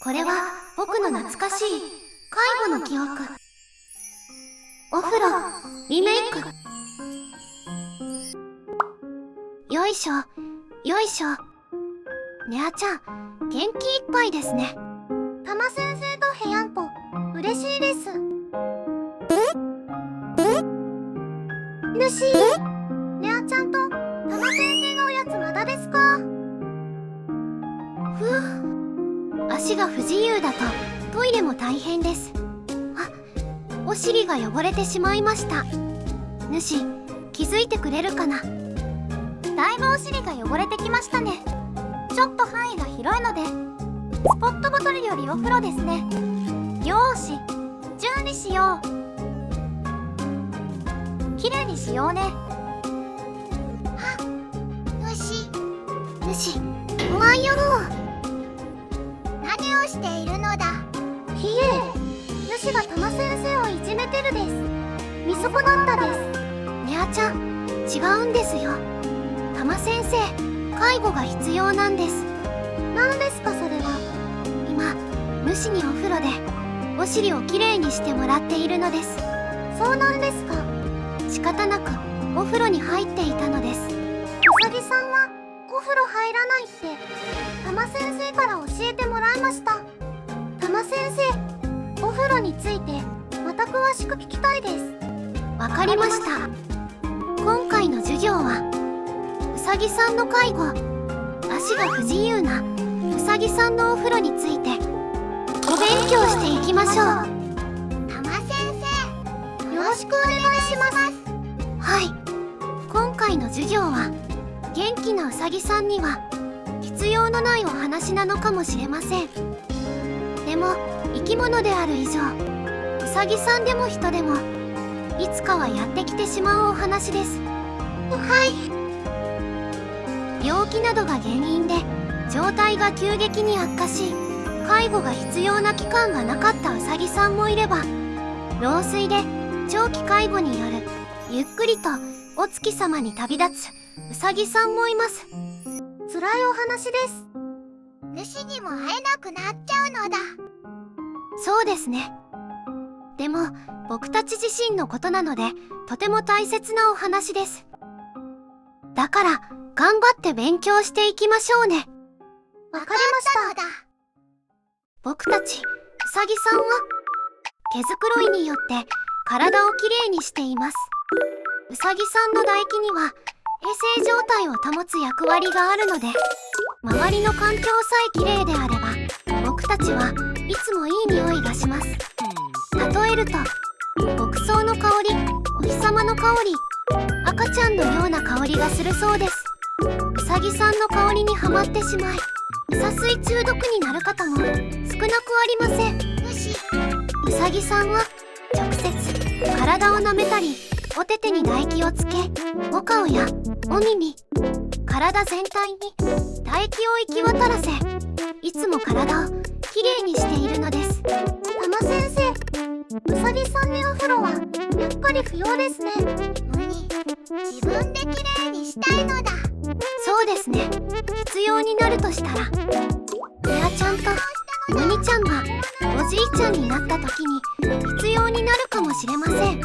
これは僕の懐かしい介護の記憶。お風呂リメイク。よいしょよいしょ。ねあちゃん元気いっぱいですね。たま先生とへやんぽ嬉しいです。主、ねあちゃんとたま先生のおやつまだですか？ふぅ、足が不自由だとトイレも大変です。あ、お尻が汚れてしまいました。主、気づいてくれるかな？だいぶお尻が汚れてきましたね。ちょっと範囲が広いのでスポットボトルよりお風呂ですね。よーし、準備しよう。きれいにしようね。主、おはよう。何をしているのだ？ひえ、主がたま先生をいじめてるです。見損なったです。ねあちゃん、違うんですよ。たま先生、介護が必要なんです。何ですかそれは？今、主にお風呂でお尻をきれいにしてもらっているのです。そうなんですか。仕方なくお風呂に入っていたのです。うさぎさんはお風呂入らないってたま先生から教えてもらいました。たま先生、お風呂についてまた詳しく聞きたいです。わかりました。今回の授業はうさぎさんの介護、足が不自由なうさぎさんのお風呂についてお勉強していきましょう。たま先生、よろしくお願いします。はい、今回の授業は元気なうさぎさんには必要のないお話なのかもしれません。でも生き物である以上、うさぎさんでも人でもいつかはやってきてしまうお話です。はい。病気などが原因で状態が急激に悪化し、介護が必要な期間がなかったうさぎさんもいれば、老衰で長期介護によるゆっくりとお月様に旅立つうさぎさんもいます。辛いお話です。主にも会えなくなっちゃうのだ。そうですね。でも僕たち自身のことなのでとても大切なお話です。だから頑張って勉強していきましょうね。わかりました。僕たちうさぎさんは毛づくろいによって体をきれいにしています。うさぎさんの唾液には衛生状態を保つ役割があるので、周りの環境さえきれいであれば僕たちはいつもいい匂いがします。例えると牧草の香り、お日様の香り、赤ちゃんのような香りがするそうです。うさぎさんの香りにはまってしまい鎖水中毒になる方も少なくありません。うさぎさんは直接体を舐めたり、お手手に唾液をつけ、お顔やお耳、体全体に唾液を行き渡らせ、いつも体をきれいにしているのです。たま先生、うさぎさんにお風呂はやっぱり不要ですね。自分できれいにしたいのだ。そうですね。必要になるとしたら、レアちゃんとむにちゃんがおじいちゃんになった時に必要になるかもしれません。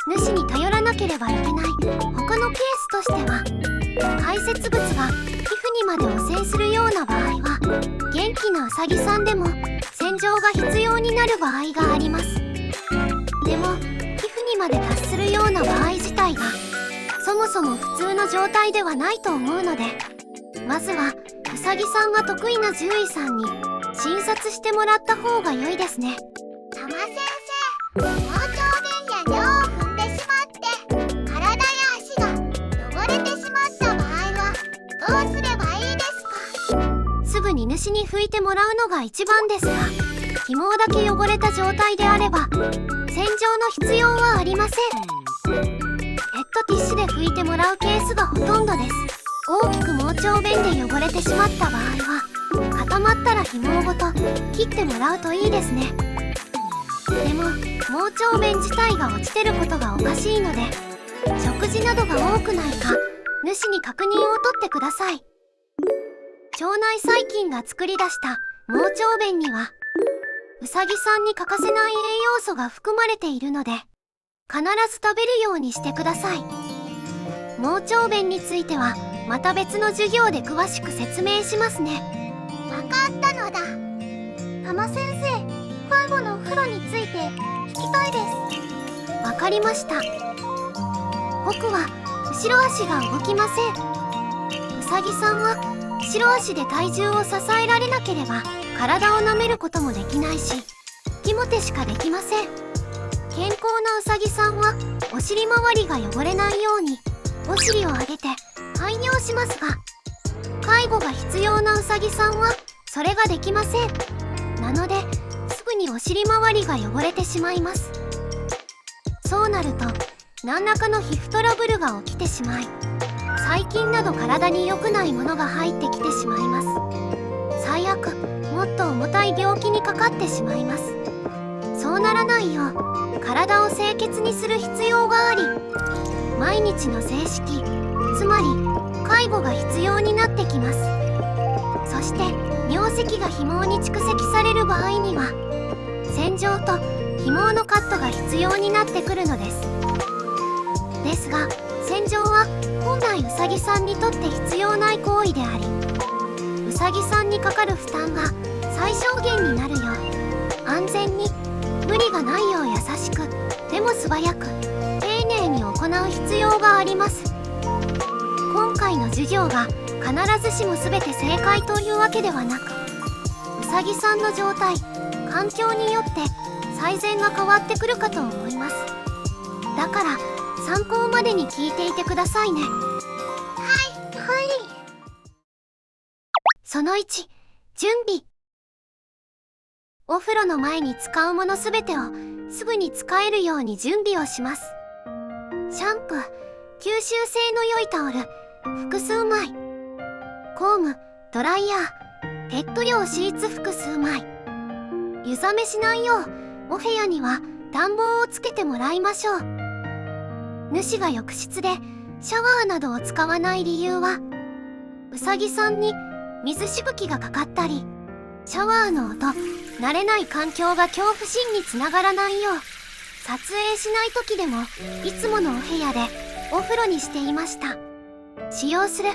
主に頼らなければいけない他のケースとしては、排泄物が皮膚にまで汚染するような場合は元気なうさぎさんでも洗浄が必要になる場合があります。でも皮膚にまで達するような場合自体がそもそも普通の状態ではないと思うので、まずはうさぎさんが得意な獣医さんに診察してもらった方が良いですね。たま先生、盲腸便や尿を踏んでしまって体や足が汚れてしまった場合はどうすればいいですか？すぐに主に拭いてもらうのが一番ですが、起毛だけ汚れた状態であれば洗浄の必要はありません。ペットティッシュで拭いてもらうケースがほとんどです。大きく盲腸便で汚れてしまった場合は固まったら紐ごと切ってもらうといいですね。でも盲腸便自体が落ちてることがおかしいので、食事などが多くないか主に確認を取ってください。腸内細菌が作り出した盲腸便にはうさぎさんに欠かせない栄養素が含まれているので、必ず食べるようにしてください。盲腸便についてはまた別の授業で詳しく説明しますね。わかったのだ。タマ先生、介護のお風呂について聞きたいです。わかりました。僕は後ろ足が動きません。うさぎさんは後ろ足で体重を支えられなければ体を舐めることもできないし、気も手しかできません。健康なうさぎさんはお尻周りが汚れないようにお尻を上げて排尿しますが、介護が必要なうさぎさんはそれができません。なのですぐにお尻周りが汚れてしまいます。そうなると何らかの皮膚トラブルが起きてしまい、細菌など体に良くないものが入ってきてしまいます。最悪もっと重たい病気にかかってしまいます。そうならないよう体を清潔にする必要があり、毎日の正式、つまり介護が必要になってきます。そして尿石が紐に蓄積される場合には洗浄と紐のカットが必要になってくるのです。ですが洗浄は本来うさぎさんにとって必要ない行為であり、うさぎさんにかかる負担が最小限になるよう安全に無理がないよう優しく、でも素早く丁寧に行う必要があります。今回の授業が必ずしも全て正解というわけではなく、うさぎさんの状態、環境によって最善が変わってくるかと思います。だから参考までに聞いていてくださいね。はい。その1、準備。お風呂の前に使うものすべてをすぐに使えるように準備をします。シャンプー、吸収性の良いタオル、複数枚。コーム、ドライヤー、ペット用シーツ複数枚。湯冷めしないようお部屋には暖房をつけてもらいましょう。主が浴室でシャワーなどを使わない理由は、うさぎさんに水しぶきがかかったり、シャワーの音、慣れない環境が恐怖心につながらないよう、撮影しない時でもいつものお部屋でお風呂にしていました。使用する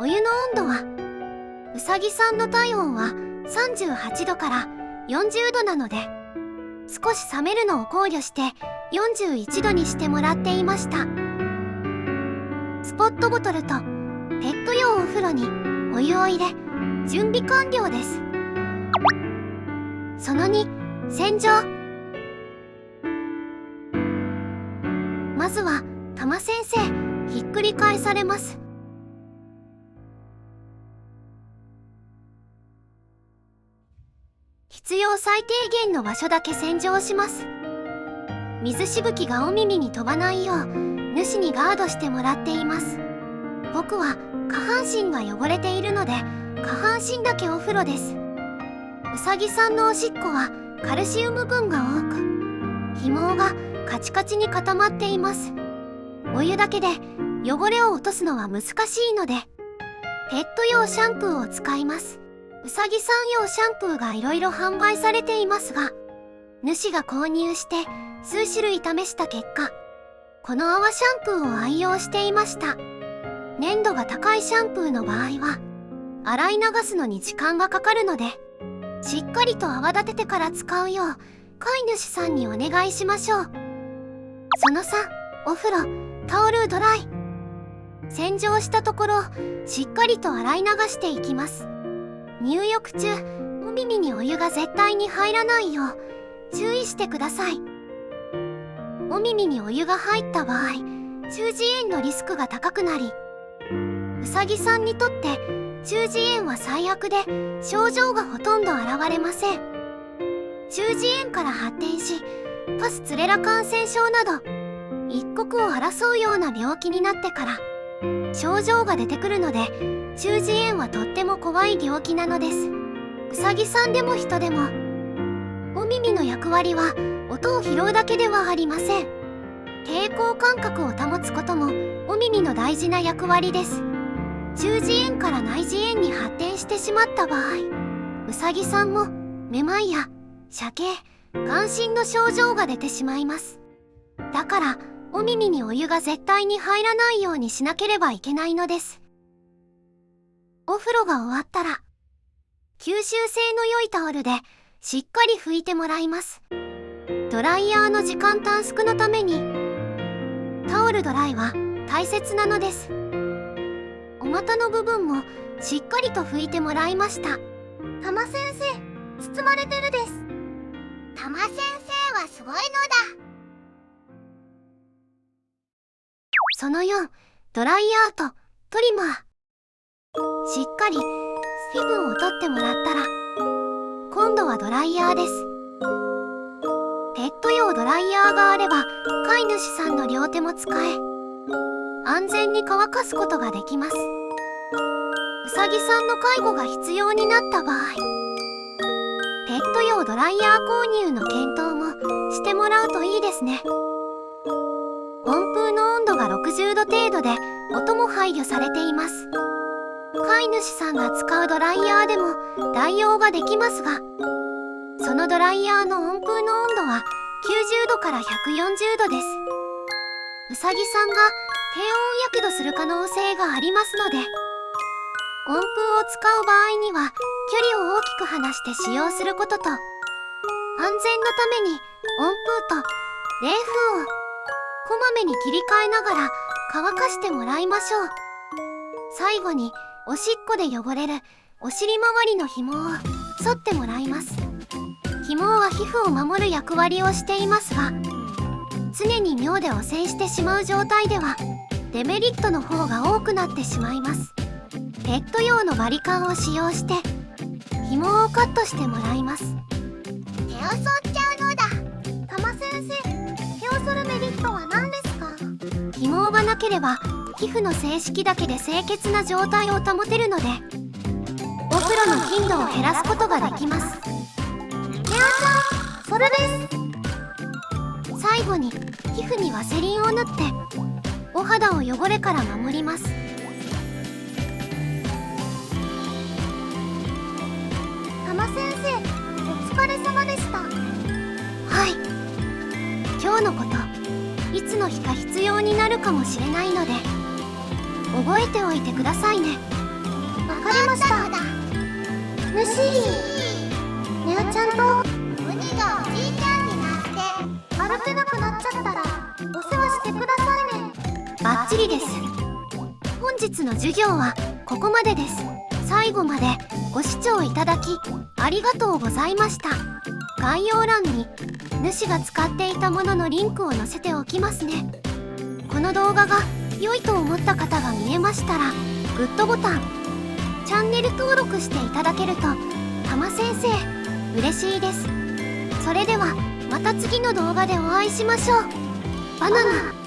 お湯の温度は、うさぎさんの体温は38度から40度なので、少し冷めるのを考慮して41度にしてもらっていました。スポットボトルとペット用お風呂にお湯を入れ、準備完了です。その2、洗浄。まずはタマ先生、ひっくり返されます。必要最低限の場所だけ洗浄します。水しぶきがお耳に飛ばないよう主にガードしてもらっています。僕は下半身が汚れているので下半身だけお風呂です。うさぎさんのおしっこはカルシウム分が多く、ひ毛がカチカチに固まっています。お湯だけで汚れを落とすのは難しいのでペット用シャンプーを使います。うさぎさん用シャンプーがいろいろ販売されていますが、主が購入して数種類試した結果、この泡シャンプーを愛用していました。粘度が高いシャンプーの場合は洗い流すのに時間がかかるので、しっかりと泡立ててから使うよう飼い主さんにお願いしましょう。その3、お風呂、タオルドライ。洗浄したところしっかりと洗い流していきます。入浴中、お耳にお湯が絶対に入らないよう注意してください。お耳にお湯が入った場合、中耳炎のリスクが高くなり、うさぎさんにとって中耳炎は最悪で症状がほとんど現れません。中耳炎から発展しパスツレラ感染症など一刻を争うような病気になってから症状が出てくるので、中耳炎はとっても怖い病気なのです。うさぎさんでも人でもお耳の役割は音を拾うだけではありません。抵抗感覚を保つこともお耳の大事な役割です。中耳炎から内耳炎に発展してしまった場合、うさぎさんもめまいや鮭関心の症状が出てしまいます。だからお耳にお湯が絶対に入らないようにしなければいけないのです。お風呂が終わったら吸収性の良いタオルでしっかり拭いてもらいます。ドライヤーの時間短縮のためにタオルドライは大切なのです。お股の部分もしっかりと拭いてもらいました。タマ先生、包まれてるです。タマ先生はすごいのだ。その4、ドライヤーとトリマー。しっかり水分を取ってもらったら今度はドライヤーです。ペット用ドライヤーがあれば飼い主さんの両手も使え安全に乾かすことができます。うさぎさんの介護が必要になった場合、ペット用ドライヤー購入の検討もしてもらうといいですね。温風の温度が60度程度で音も配慮されています。飼い主さんが使うドライヤーでも代用ができますが、そのドライヤーの温風の温度は90度から140度です。うさぎさんが低温やけどする可能性がありますので、温風を使う場合には距離を大きく離して使用することと、安全のために温風と冷風をこまめに切り替えながら乾かしてもらいましょう。最後におしっこで汚れるお尻周りの紐を剃ってもらいます。紐は皮膚を守る役割をしていますが、常に尿で汚染してしまう状態ではデメリットの方が多くなってしまいます。ペット用のバリカンを使用して紐をカットしてもらいます。毛を剃っちゃうのだ。タマ先生、毛を剃るメリットは何ですか？紐がなければ皮膚の静式だけで清潔な状態を保てるので、お風呂の頻度を減らすことができます。ネオちゃん、それです。最後に皮膚にワセリンを塗ってお肌を汚れから守ります。タマ先生、お疲れ様でした。はい。今日のこと、いつの日か必要になるかもしれないので覚えておいてくださいね。わかりました。ぬしー、ネオちゃんとウニがおじいちゃんになって歩けなくなっちゃったらお世話してくださいね。バッチリです。本日の授業はここまでです。最後までご視聴いただきありがとうございました。概要欄に主が使っていたもののリンクを載せておきますね。この動画が良いと思った方が見えましたらグッドボタン、チャンネル登録していただけるとタマ先生嬉しいです。それではまた次の動画でお会いしましょう。バナナ。